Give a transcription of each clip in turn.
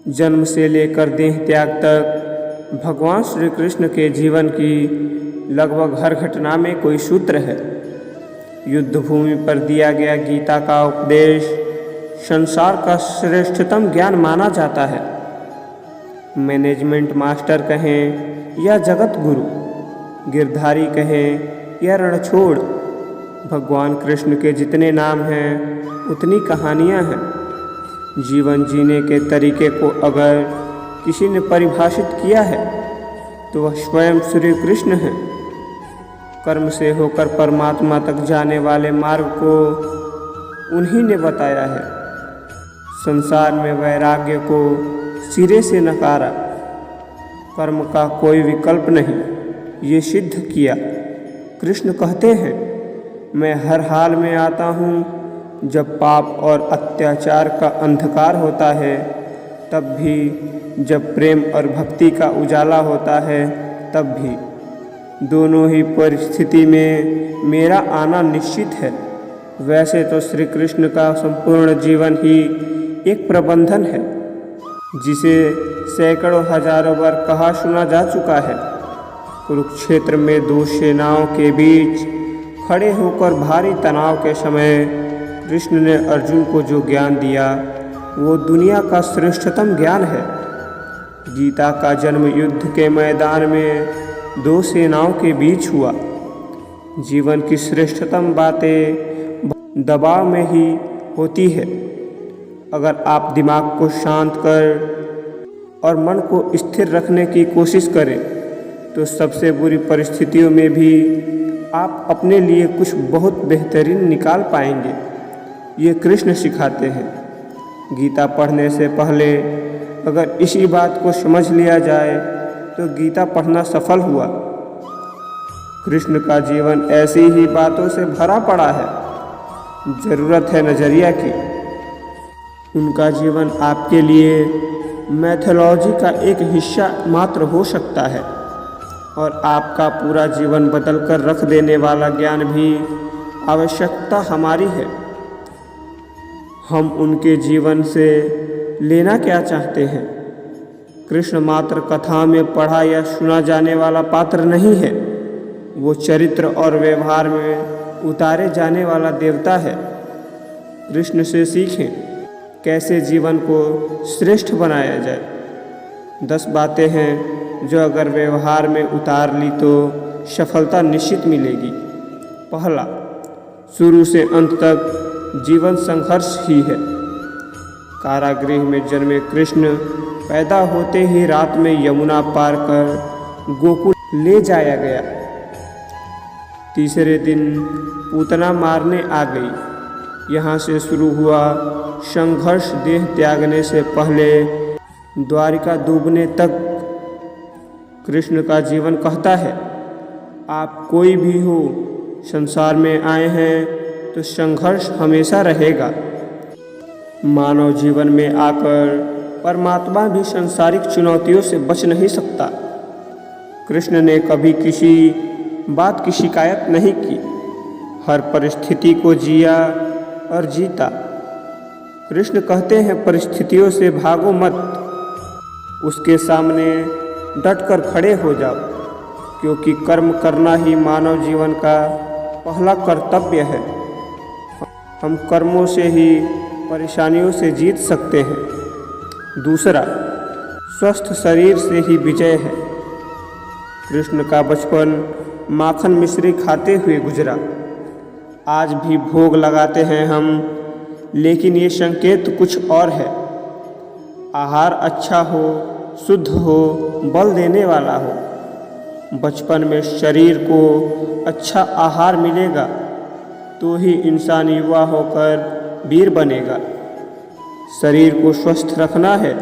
जन्म से लेकर देह त्याग तक भगवान श्री कृष्ण के जीवन की लगभग हर घटना में कोई सूत्र है। युद्ध भूमि पर दिया गया गीता का उपदेश संसार का श्रेष्ठतम ज्ञान माना जाता है। मैनेजमेंट मास्टर कहें या जगत गुरु, गिरधारी कहें या रणछोड़, भगवान कृष्ण के जितने नाम हैं उतनी कहानियाँ हैं। जीवन जीने के तरीके को अगर किसी ने परिभाषित किया है तो वह स्वयं श्री कृष्ण है। कर्म से होकर परमात्मा तक जाने वाले मार्ग को उन्हीं ने बताया है। संसार में वैराग्य को सिरे से नकारा, कर्म का कोई विकल्प नहीं, ये सिद्ध किया। कृष्ण कहते हैं, मैं हर हाल में आता हूँ। जब पाप और अत्याचार का अंधकार होता है तब भी, जब प्रेम और भक्ति का उजाला होता है तब भी। दोनों ही परिस्थिति में मेरा आना निश्चित है। वैसे तो श्री कृष्ण का संपूर्ण जीवन ही एक प्रबंधन है, जिसे सैकड़ों हजारों बार कहा सुना जा चुका है। कुरुक्षेत्र में दो सेनाओं के बीच खड़े होकर भारी तनाव के समय कृष्ण ने अर्जुन को जो ज्ञान दिया वो दुनिया का श्रेष्ठतम ज्ञान है। गीता का जन्म युद्ध के मैदान में दो सेनाओं के बीच हुआ। जीवन की श्रेष्ठतम बातें दबाव में ही होती है। अगर आप दिमाग को शांत कर और मन को स्थिर रखने की कोशिश करें तो सबसे बुरी परिस्थितियों में भी आप अपने लिए कुछ बहुत बेहतरीन निकाल पाएंगे। ये कृष्ण सिखाते हैं। गीता पढ़ने से पहले अगर इसी बात को समझ लिया जाए तो गीता पढ़ना सफल हुआ। कृष्ण का जीवन ऐसी ही बातों से भरा पड़ा है। ज़रूरत है नज़रिया की। उनका जीवन आपके लिए मैथोलॉजी का एक हिस्सा मात्र हो सकता है और आपका पूरा जीवन बदल कर रख देने वाला ज्ञान भी आवश्यकता हमारी है। हम उनके जीवन से लेना क्या चाहते हैं? कृष्ण मात्र कथा में पढ़ा या सुना जाने वाला पात्र नहीं है। वो चरित्र और व्यवहार में उतारे जाने वाला देवता है। कृष्ण से सीखें कैसे जीवन को श्रेष्ठ बनाया जाए। 10 बातें हैं जो अगर व्यवहार में उतार ली तो सफलता निश्चित मिलेगी। पहला, शुरू से अंत तक जीवन संघर्ष ही है। कारागृह में जन्मे कृष्ण पैदा होते ही रात में यमुना पार कर गोकुल ले जाया गया। तीसरे दिन पूतना मारने आ गई। यहाँ से शुरू हुआ संघर्ष। देह त्यागने से पहले द्वारिका डूबने तक कृष्ण का जीवन कहता है, आप कोई भी हो, संसार में आए हैं तो संघर्ष हमेशा रहेगा। मानव जीवन में आकर परमात्मा भी सांसारिक चुनौतियों से बच नहीं सकता। कृष्ण ने कभी किसी बात की शिकायत नहीं की। हर परिस्थिति को जिया और जीता। कृष्ण कहते हैं, परिस्थितियों से भागो मत, उसके सामने डटकर खड़े हो जाओ, क्योंकि कर्म करना ही मानव जीवन का पहला कर्तव्य है। हम कर्मों से ही परेशानियों से जीत सकते हैं। दूसरा, स्वस्थ शरीर से ही विजय है। कृष्ण का बचपन माखन मिश्री खाते हुए गुजरा। आज भी भोग लगाते हैं हम, लेकिन ये संकेत कुछ और है। आहार अच्छा हो, शुद्ध हो, बल देने वाला हो। बचपन में शरीर को अच्छा आहार मिलेगा तो ही इंसान युवा होकर वीर बनेगा। शरीर को स्वस्थ रखना है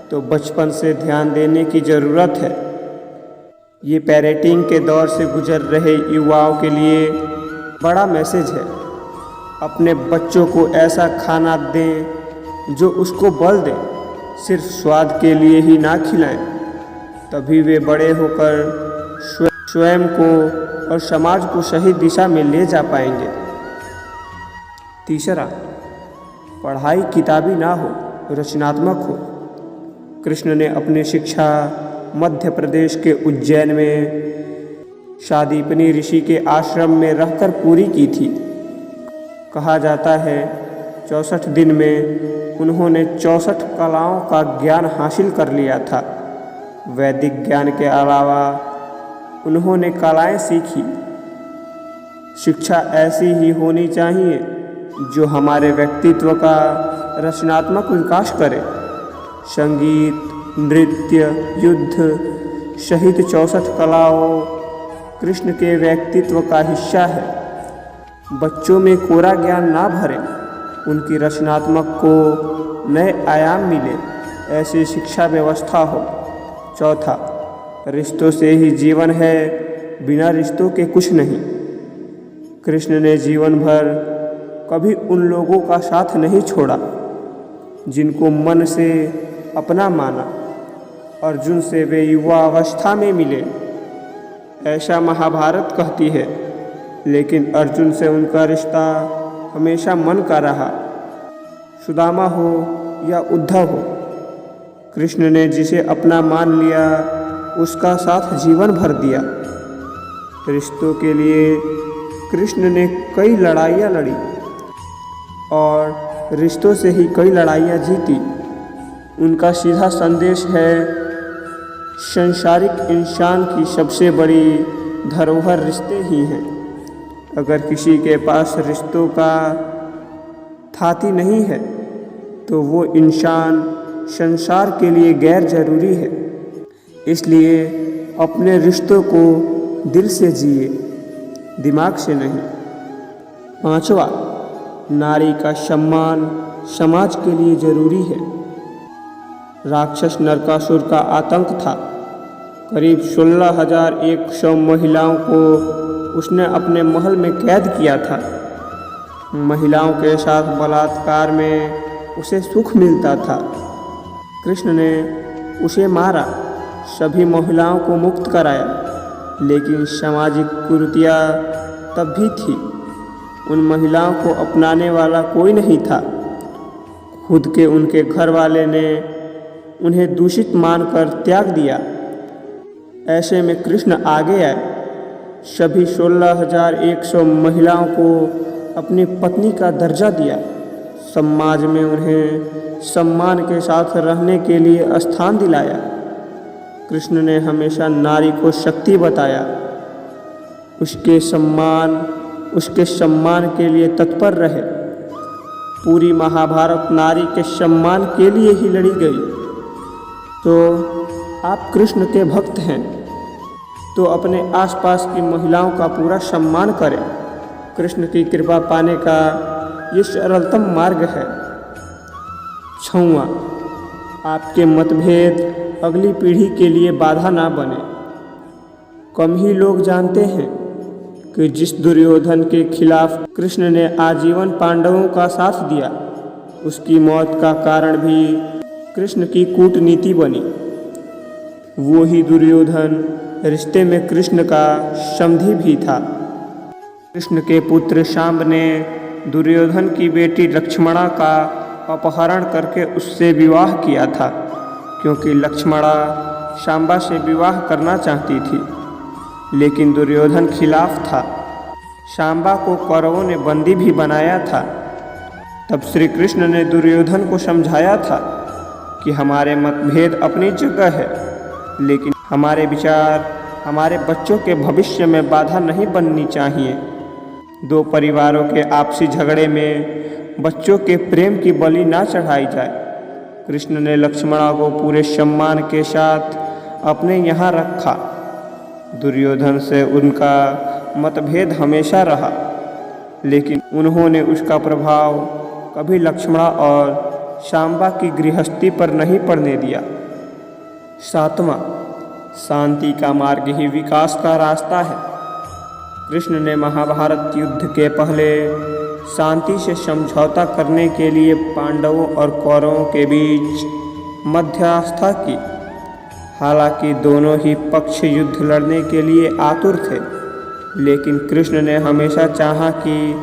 तो बचपन से ध्यान देने की ज़रूरत है। ये पेरेंटिंग के दौर से गुजर रहे युवाओं के लिए बड़ा मैसेज है। अपने बच्चों को ऐसा खाना दें जो उसको बल दे। सिर्फ स्वाद के लिए ही ना खिलाएं, तभी वे बड़े होकर स्वयं को और समाज को सही दिशा में ले जा पाएंगे। तीसरा, पढ़ाई किताबी ना हो, रचनात्मक हो। कृष्ण ने अपनी शिक्षा मध्य प्रदेश के उज्जैन में शादीपनी ऋषि के आश्रम में रहकर पूरी की थी। कहा जाता है 64 दिन में उन्होंने 64 कलाओं का ज्ञान हासिल कर लिया था। वैदिक ज्ञान के अलावा उन्होंने कलाएं सीखी। शिक्षा ऐसी ही होनी चाहिए जो हमारे व्यक्तित्व का रचनात्मक विकास करे। संगीत, नृत्य, युद्ध सहित 64 कलाओं कृष्ण के व्यक्तित्व का हिस्सा है। बच्चों में कोरा ज्ञान ना भरे, उनकी रचनात्मक को नए आयाम मिले, ऐसी शिक्षा व्यवस्था हो। चौथा, रिश्तों से ही जीवन है, बिना रिश्तों के कुछ नहीं। कृष्ण ने जीवन भर कभी उन लोगों का साथ नहीं छोड़ा जिनको मन से अपना माना। अर्जुन से वे युवा अवस्था में मिले, ऐसा महाभारत कहती है, लेकिन अर्जुन से उनका रिश्ता हमेशा मन का रहा। सुदामा हो या उद्धव हो, कृष्ण ने जिसे अपना मान लिया उसका साथ जीवन भर दिया। रिश्तों के लिए कृष्ण ने कई लड़ाइयाँ लड़ी और रिश्तों से ही कई लड़ाइयाँ जीती। उनका सीधा संदेश है, संसारिक इंसान की सबसे बड़ी धरोहर रिश्ते ही हैं। अगर किसी के पास रिश्तों का थाती नहीं है तो वो इंसान संसार के लिए गैर जरूरी है। इसलिए अपने रिश्तों को दिल से जिए, दिमाग से नहीं। पांचवा, नारी का सम्मान समाज के लिए जरूरी है। राक्षस नरकासुर का आतंक था। करीब 16,100 महिलाओं को उसने अपने महल में कैद किया था। महिलाओं के साथ बलात्कार में उसे सुख मिलता था। कृष्ण ने उसे मारा, सभी महिलाओं को मुक्त कराया, लेकिन सामाजिक कुरीतियाँ तब भी थी। उन महिलाओं को अपनाने वाला कोई नहीं था। खुद के उनके घर वाले ने उन्हें दूषित मानकर त्याग दिया। ऐसे में कृष्ण आगे आए, सभी 16,100 महिलाओं को अपनी पत्नी का दर्जा दिया। समाज में उन्हें सम्मान के साथ रहने के लिए स्थान दिलाया। कृष्ण ने हमेशा नारी को शक्ति बताया, उसके सम्मान के लिए तत्पर रहे। पूरी महाभारत नारी के सम्मान के लिए ही लड़ी गई। तो आप कृष्ण के भक्त हैं तो अपने आसपास की महिलाओं का पूरा सम्मान करें। कृष्ण की कृपा पाने का ये सरलतम मार्ग है। छठवां, आपके मतभेद अगली पीढ़ी के लिए बाधा ना बने। कम ही लोग जानते हैं कि जिस दुर्योधन के खिलाफ कृष्ण ने आजीवन पांडवों का साथ दिया, उसकी मौत का कारण भी कृष्ण की कूटनीति बनी। वो ही दुर्योधन रिश्ते में कृष्ण का समधी भी था। कृष्ण के पुत्र शांब ने दुर्योधन की बेटी लक्ष्मणा का अपहरण करके उससे विवाह किया था, क्योंकि लक्ष्मणा शांबा से विवाह करना चाहती थी, लेकिन दुर्योधन खिलाफ था। शांबा को कौरवों ने बंदी भी बनाया था। तब श्री कृष्ण ने दुर्योधन को समझाया था कि हमारे मतभेद अपनी जगह है, लेकिन हमारे विचार हमारे बच्चों के भविष्य में बाधा नहीं बननी चाहिए। दो परिवारों के आपसी झगड़े में बच्चों के प्रेम की बलि ना चढ़ाई जाए। कृष्ण ने लक्ष्मणा को पूरे सम्मान के साथ अपने यहाँ रखा। दुर्योधन से उनका मतभेद हमेशा रहा, लेकिन उन्होंने उसका प्रभाव कभी लक्ष्मणा और शांबा की गृहस्थी पर नहीं पड़ने दिया। सातवां, शांति का मार्ग ही विकास का रास्ता है। कृष्ण ने महाभारत युद्ध के पहले शांति से समझौता करने के लिए पांडवों और कौरवों के बीच मध्यस्थता की। हालांकि दोनों ही पक्ष युद्ध लड़ने के लिए आतुर थे, लेकिन कृष्ण ने हमेशा चाहा कि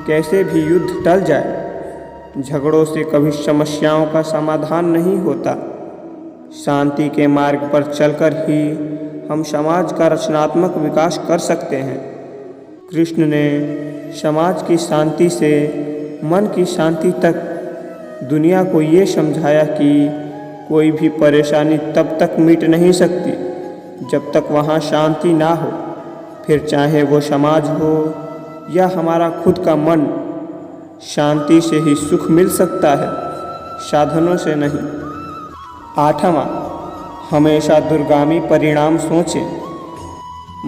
कैसे भी युद्ध टल जाए। झगड़ों से कभी समस्याओं का समाधान नहीं होता। शांति के मार्ग पर चलकर ही हम समाज का रचनात्मक विकास कर सकते हैं। कृष्ण ने समाज की शांति से मन की शांति तक दुनिया को ये समझाया कि कोई भी परेशानी तब तक मिट नहीं सकती जब तक वहाँ शांति ना हो। फिर चाहे वो समाज हो या हमारा खुद का मन, शांति से ही सुख मिल सकता है, साधनों से नहीं। 8वां, हमेशा दूरगामी परिणाम सोचें।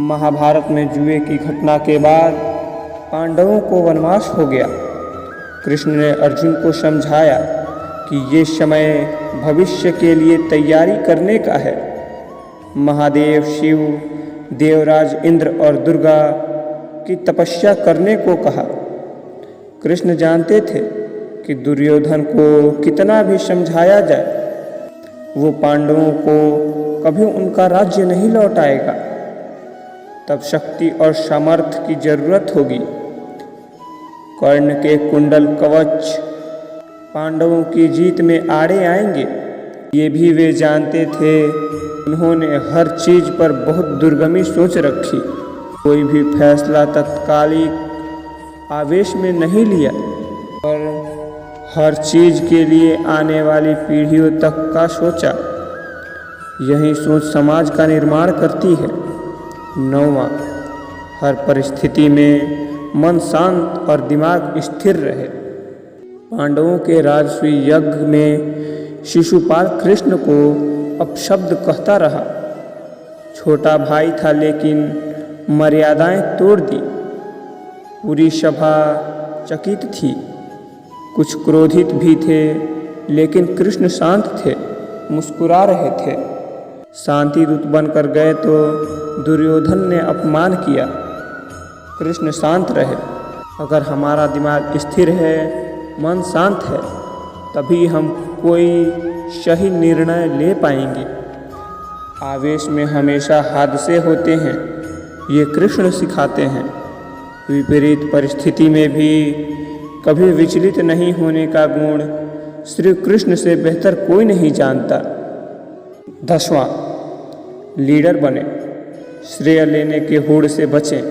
महाभारत में जुए की घटना के बाद पांडवों को वनवास हो गया। कृष्ण ने अर्जुन को समझाया कि ये समय भविष्य के लिए तैयारी करने का है। महादेव शिव, देवराज इंद्र और दुर्गा की तपस्या करने को कहा। कृष्ण जानते थे कि दुर्योधन को कितना भी समझाया जाए, वो पांडवों को कभी उनका राज्य नहीं लौटाएगा। तब शक्ति और सामर्थ्य की जरूरत होगी। कर्ण के कुंडल कवच पांडवों की जीत में आड़े आएंगे, ये भी वे जानते थे। उन्होंने हर चीज़ पर बहुत दूरगामी सोच रखी। कोई भी फैसला तत्कालिक आवेश में नहीं लिया, पर हर चीज़ के लिए आने वाली पीढ़ियों तक का सोचा। यही सोच समाज का निर्माण करती है। 9वां, हर परिस्थिति में मन शांत और दिमाग स्थिर रहे। पांडवों के राजसूय यज्ञ में शिशुपाल कृष्ण को अपशब्द कहता रहा। छोटा भाई था लेकिन मर्यादाएं तोड़ दी। पूरी सभा चकित थी। कुछ क्रोधित भी थे लेकिन कृष्ण शांत थे, मुस्कुरा रहे थे। शांति दूत बनकर गए तो दुर्योधन ने अपमान किया। कृष्ण शांत रहे। अगर हमारा दिमाग स्थिर है, मन शांत है, तभी हम कोई सही निर्णय ले पाएंगे। आवेश में हमेशा हादसे होते हैं, ये कृष्ण सिखाते हैं। विपरीत परिस्थिति में भी कभी विचलित नहीं होने का गुण श्री कृष्ण से बेहतर कोई नहीं जानता। 10वां, लीडर बने, श्रेय लेने के होड़ से बचें।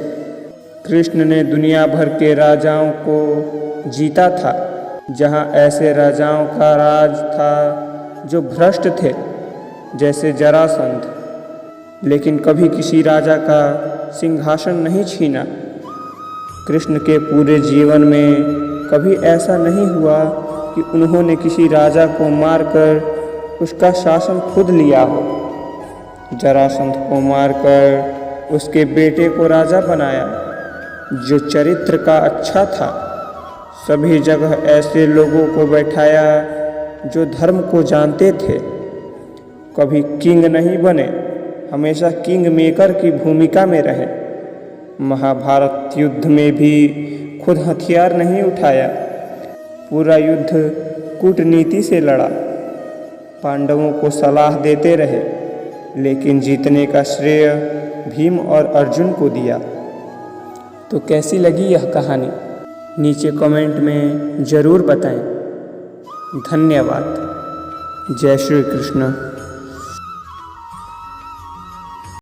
कृष्ण ने दुनिया भर के राजाओं को जीता था। जहाँ ऐसे राजाओं का राज था जो भ्रष्ट थे, जैसे जरासंध, लेकिन कभी किसी राजा का सिंहासन नहीं छीना। कृष्ण के पूरे जीवन में कभी ऐसा नहीं हुआ कि उन्होंने किसी राजा को मारकर उसका शासन खुद लिया हो। जरासंध को मारकर उसके बेटे को राजा बनाया, जो चरित्र का अच्छा था। सभी जगह ऐसे लोगों को बैठाया जो धर्म को जानते थे। कभी किंग नहीं बने, हमेशा किंग मेकर की भूमिका में रहे। महाभारत युद्ध में भी खुद हथियार नहीं उठाया, पूरा युद्ध कूटनीति से लड़ा। पांडवों को सलाह देते रहे, लेकिन जीतने का श्रेय भीम और अर्जुन को दिया। तो कैसी लगी यह कहानी, नीचे कमेंट में ज़रूर बताएं। धन्यवाद। जय श्री कृष्ण।